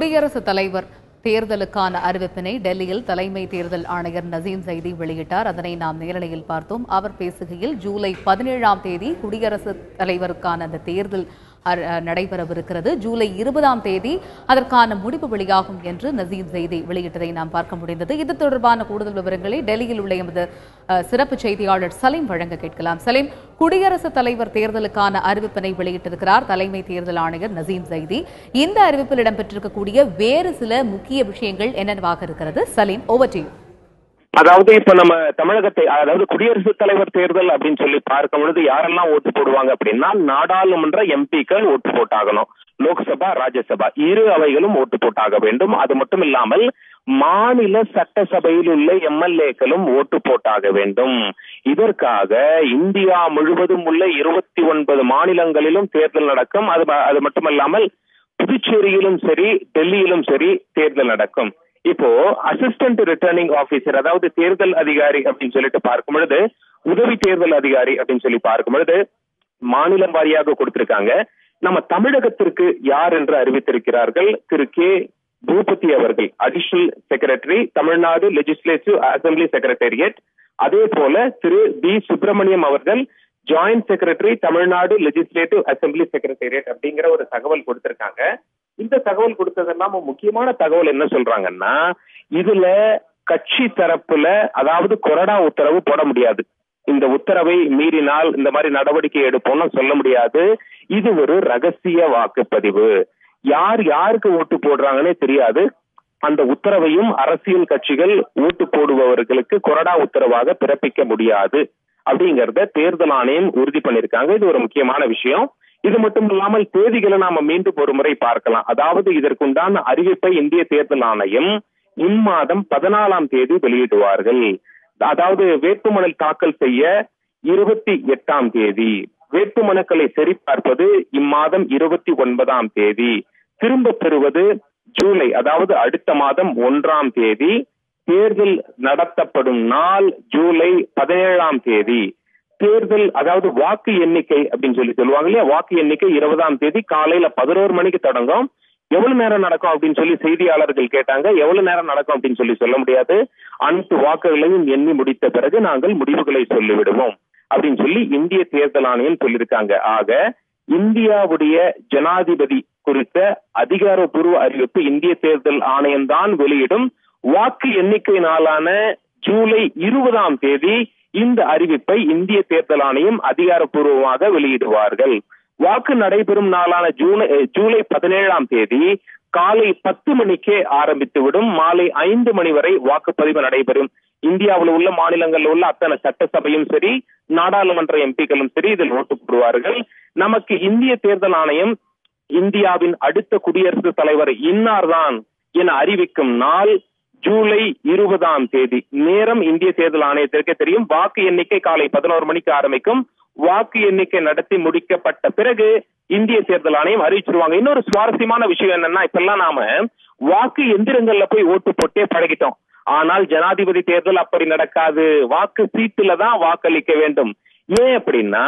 குடியரசுத் தலைவர் தேர்தலுக்கான அறிவிப்பினை டெல்லியில் தலைமை தேர்தல் ஆணையர் நசீம் ஜைதி வெளியிட்டார். அதனை நாம் நேரலையில் பார்த்தோம். அவர் பேசுகையில் ஜூலை 17ஆம் தேதி குடியரசுத் தலைவருக்கான அந்த தேர்தல் நடைபெறவிருக்கிறது. ஜூலை 20ஆம் தேதி அதற்கான முடிவு வெளியாகும் என்று நசீம் ஜைதி வெளியிட்டதை நாம் பார்க்க முடிந்தது. இது தொடர்பான கூடுதல் விவரங்களை டெல்லியில் உள்ள எமது சிறப்பு செய்தியாளர் சலீம் வழங்க கேட்கலாம். சலீம், குடியரசுத் தலைவர் தேர்தலுக்கான அறிவிப்பினை வெளியிட்டிருக்கிறார் தலைமை தேர்தல் ஆணையர் நசீம் ஜைதி. இந்த அறிவிப்பில் இடம்பெற்றிருக்கக்கூடிய வேறு சில முக்கிய விஷயங்கள் என்னவாக இருக்கிறது? Salim, over to you. அதாவது இப்ப நம்ம தமிழகத்தை, அதாவது குடியரசுத் தலைவர் தேர்தல் அப்படின்னு சொல்லி பார்க்கும் பொழுது யாரெல்லாம் ஓட்டு போடுவாங்க அப்படின்னா, நாடாளுமன்ற எம்பிக்கள் ஓட்டு போட்டாகணும். லோக்சபா, ராஜ்யசபா இரு அவைகளும் ஓட்டு போட்டாக வேண்டும். அது மட்டும் இல்லாமல் மாநில சட்டசபையில் உள்ள எம்எல்ஏக்களும் ஓட்டு போட்டாக வேண்டும். இதற்காக இந்தியா முழுவதும் உள்ள 29 மாநிலங்களிலும் தேர்தல் நடக்கும். அது மட்டுமல்லாமல் புதுச்சேரியிலும் சரி, டெல்லியிலும் சரி தேர்தல் நடக்கும். இப்போ அசிஸ்டன்ட் ரிட்டர்னிங் ஆபீசர், அதாவது தேர்தல் அதிகாரி அப்படின்னு சொல்லிட்டு பார்க்கும் பொழுது, உதவி தேர்தல் அதிகாரி அப்படின்னு சொல்லி பார்க்கும் பொழுது மாநிலம் வாரியாக கொடுத்திருக்காங்க. நம்ம தமிழகத்திற்கு யார் என்று அறிவித்திருக்கிறார்கள்? திரு கே பூபதி அவர்கள் additional secretary, Tamil Nadu legislative assembly secretariat. அதே போல திரு பி சுப்பிரமணியம் அவர்கள் joint secretary, Tamil Nadu legislative assembly secretariat அப்படிங்கிற ஒரு தகவல் கொடுத்திருக்காங்க. இந்த தகவல் கொடுத்ததெல்லாம் முக்கியமான தகவல் என்ன சொல்றாங்கன்னா, இதுல கட்சி தரப்புல அதாவது கொறடா உத்தரவு போட முடியாது. இந்த உத்தரவை மீறினால் இந்த மாதிரி நடவடிக்கை எடுப்போம்னு சொல்ல முடியாது. இது ஒரு ரகசிய வாக்குப்பதிவு. யார் யாருக்கு ஓட்டு போடுறாங்கன்னே தெரியாது. அந்த உத்தரவையும் அரசியல் கட்சிகள் ஓட்டு போடுபவர்களுக்கு கொறடா உத்தரவாக பிறப்பிக்க முடியாது அப்படிங்கறத தேர்தல் ஆணையம் உறுதி பண்ணிருக்காங்க. இது ஒரு முக்கியமான விஷயம். இது மட்டும் இல்லாமல் தேதிகளை நாம மீண்டும் ஒரு முறை பார்க்கலாம். அதாவது இதற்குண்டான அறிவிப்பை இந்திய தேர்தல் ஆணையம் இம்மாதம் 14ஆம் தேதி வெளியிடுவார்கள். அதாவது வேட்புமனு தாக்கல் செய்ய 28ஆம் தேதி, வேட்புமனுக்களை சரிபார்ப்பது இம்மாதம் 29ஆம் தேதி, திரும்ப பெறுவது ஜூலை, அதாவது அடுத்த மாதம் 1ஆம் தேதி, தேர்தல் நடத்தப்படும் நாள் ஜூலை 17ஆம் தேதி, தேர்தல் அதாவது வாக்கு எண்ணிக்கை அப்படின்னு சொல்லி சொல்லுவாங்க இல்லையா, வாக்கு எண்ணிக்கை 20ஆம் தேதி காலையில 11 மணிக்கு தொடங்கும். எவ்வளவு நேரம் நடக்கும் அப்படின்னு சொல்லி செய்தியாளர்கள் கேட்டாங்க. எவ்வளவு நேரம் நடக்கும் அப்படின்னு சொல்லி சொல்ல முடியாது. அனைத்து வாக்குகளையும் எண்ணி முடித்த பிறகு நாங்கள் முடிவுகளை சொல்லிவிடுவோம் அப்படின்னு சொல்லி இந்திய தேர்தல் ஆணையம் சொல்லியிருக்காங்க. ஆக இந்தியாவுடைய ஜனாதிபதி குறித்த அதிகாரப்பூர்வ அறிவிப்பு இந்திய தேர்தல் ஆணையம் தான் வெளியிடும். வாக்கு எண்ணிக்கை நாளான ஜூலை 20ஆம் தேதி இந்த அறிவிப்பை இந்திய தேர்தல் ஆணையம் அதிகாரப்பூர்வமாக வெளியிடுவார்கள். வாக்கு நடைபெறும் நாளான ஜூலை 17ஆம் தேதி காலை 10 மணிக்கே ஆரம்பித்துவிடும். மாலை 5 மணி வரை வாக்குப்பதிவு நடைபெறும். இந்தியாவில் உள்ள மாநிலங்களில் உள்ள அத்தனை சட்டசபையும் சரி, நாடாளுமன்ற எம்பிக்களும் சரி இதில் ஓட்டு போடுவார்கள். நமக்கு இந்திய தேர்தல் ஆணையம் இந்தியாவின் அடுத்த குடியரசுத் தலைவர் இன்னார்தான் என அறிவிக்கும் நாள் ஜூலை 20ஆம் தேதி. நேரம் இந்திய தேர்தல் ஆணையத்திற்கு தெரியும். வாக்கு எண்ணிக்கை காலை 11 மணிக்கு ஆரம்பிக்கும். வாக்கு எண்ணிக்கை நடத்தி முடிக்கப்பட்ட பிறகு இந்திய தேர்தல் ஆணையம் அறிவிச்சிருவாங்க. இன்னொரு சுவாரஸ்யமான விஷயம் என்னன்னா, இப்பெல்லாம் நாம வாக்கு எந்திரங்கள்ல போய் ஓட்டு போட்டே பழகிட்டோம். ஆனால் ஜனாதிபதி தேர்தல் அப்படி நடக்காது. வாக்கு சீட்டுல தான் வாக்களிக்க வேண்டும். ஏன் அப்படின்னா,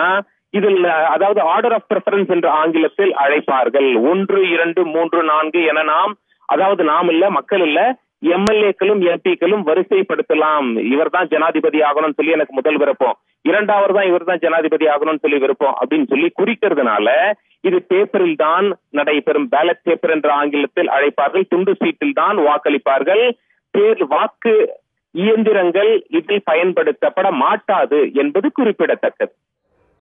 இதில் அதாவது ஆர்டர் ஆஃப் பிரெஃபரன்ஸ் என்று ஆங்கிலத்தில் அழைப்பார்கள். 1, 2, 3, 4 என நாம் இல்ல, மக்கள் இல்ல, எம்எல்ஏக்களும் எம்பிக்களும் வரிசைப்படுத்தலாம். இவர் தான் ஜனாதிபதி ஆகணும்னு சொல்லி எனக்கு முதல் விருப்பம், இரண்டாவது தான் இவர் தான் ஜனாதிபதி ஆகணும்னு சொல்லி விருப்பம் அப்படின்னு சொல்லி குறிக்கிறதுனால இது பேப்பரில் தான் நடைபெறும். பேலட் பேப்பர் என்ற ஆங்கிலத்தில் அழைப்பார்கள். துண்டு சீட்டில் தான் வாக்களிப்பார்கள். வாக்கு இயந்திரங்கள் இதில் பயன்படுத்தப்பட மாட்டாது என்பது குறிப்பிடத்தக்கது.